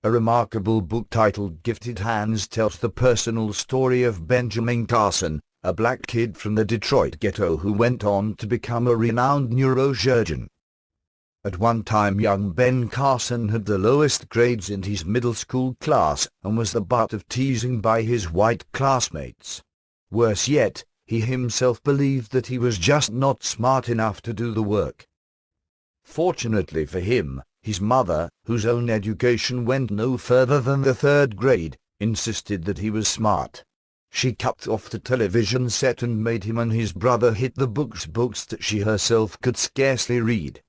A remarkable book titled Gifted Hands tells the personal story of Benjamin Carson, a black kid from the Detroit ghetto who went on to become a renowned neurosurgeon. At one time young Ben Carson had the lowest grades in his middle school class and was the butt of teasing by his white classmates. Worse yet, he himself believed that he was just not smart enough to do the work. Fortunately for him, his mother, whose own education went no further than the 3rd grade, insisted that he was smart. She cut off the television set and made him and his brother hit the books that she herself could scarcely read.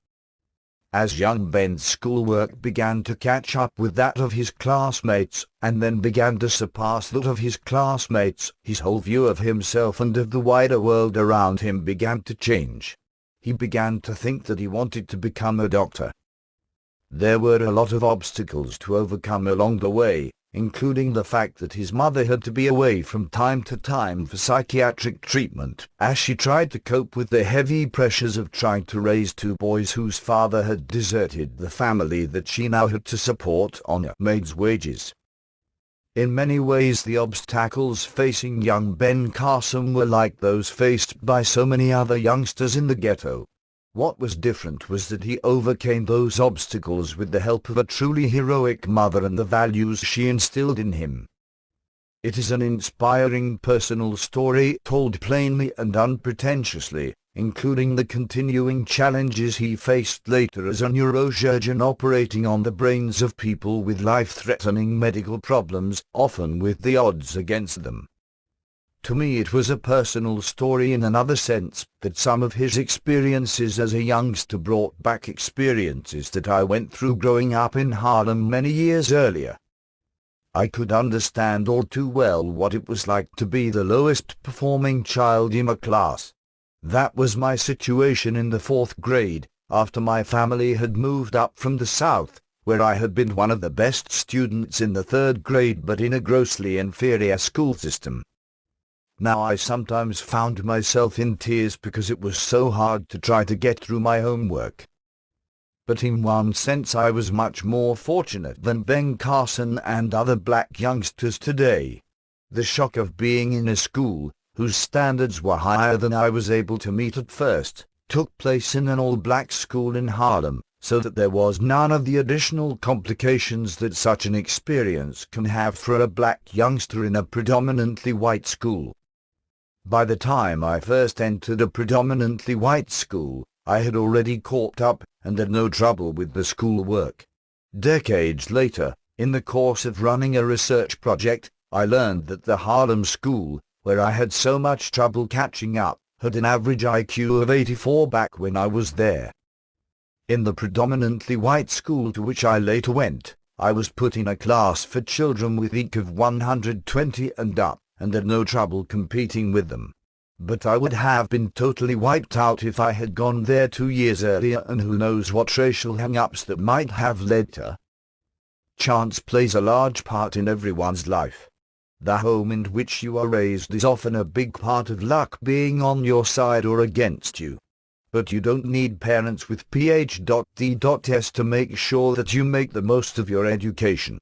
As young Ben's schoolwork began to catch up with that of his classmates, and then began to surpass that of his classmates, his whole view of himself and of the wider world around him began to change. He began to think that he wanted to become a doctor. There were a lot of obstacles to overcome along the way, including the fact that his mother had to be away from time to time for psychiatric treatment, as she tried to cope with the heavy pressures of trying to raise 2 boys whose father had deserted the family that she now had to support on a maid's wages. In many ways the obstacles facing young Ben Carson were like those faced by so many other youngsters in the ghetto. What was different was that he overcame those obstacles with the help of a truly heroic mother and the values she instilled in him. It is an inspiring personal story told plainly and unpretentiously, including the continuing challenges he faced later as a neurosurgeon operating on the brains of people with life-threatening medical problems, often with the odds against them. To me it was a personal story in another sense, that some of his experiences as a youngster brought back experiences that I went through growing up in Harlem many years earlier. I could understand all too well what it was like to be the lowest performing child in a class. That was my situation in the 4th grade, after my family had moved up from the South, where I had been one of the best students in the 3rd grade but in a grossly inferior school system. Now I sometimes found myself in tears because it was so hard to try to get through my homework. But in one sense I was much more fortunate than Ben Carson and other black youngsters today. The shock of being in a school, whose standards were higher than I was able to meet at first, took place in an all-black school in Harlem, so that there was none of the additional complications that such an experience can have for a black youngster in a predominantly white school. By the time I first entered a predominantly white school, I had already caught up and had no trouble with the schoolwork. Decades later, in the course of running a research project, I learned that the Harlem school, where I had so much trouble catching up, had an average IQ of 84 back when I was there. In the predominantly white school to which I later went, I was put in a class for children with IQ of 120 and up, and had no trouble competing with them. But I would have been totally wiped out if I had gone there 2 years earlier, and who knows what racial hang-ups that might have led to. Chance plays a large part in everyone's life. The home in which you are raised is often a big part of luck being on your side or against you. But you don't need parents with PhDs to make sure that you make the most of your education.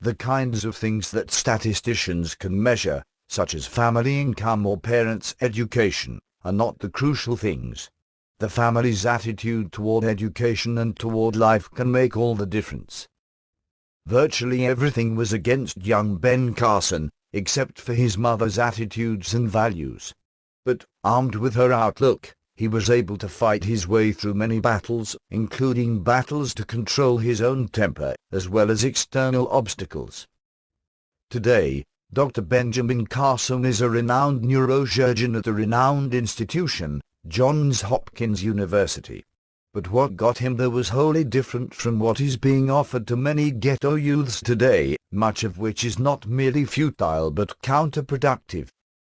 The kinds of things that statisticians can measure, such as family income or parents' education, are not the crucial things. The family's attitude toward education and toward life can make all the difference. Virtually everything was against young Ben Carson, except for his mother's attitudes and values. But, armed with her outlook, he was able to fight his way through many battles, including battles to control his own temper, as well as external obstacles. Today, Dr. Benjamin Carson is a renowned neurosurgeon at a renowned institution, Johns Hopkins University. But what got him there was wholly different from what is being offered to many ghetto youths today, much of which is not merely futile but counterproductive.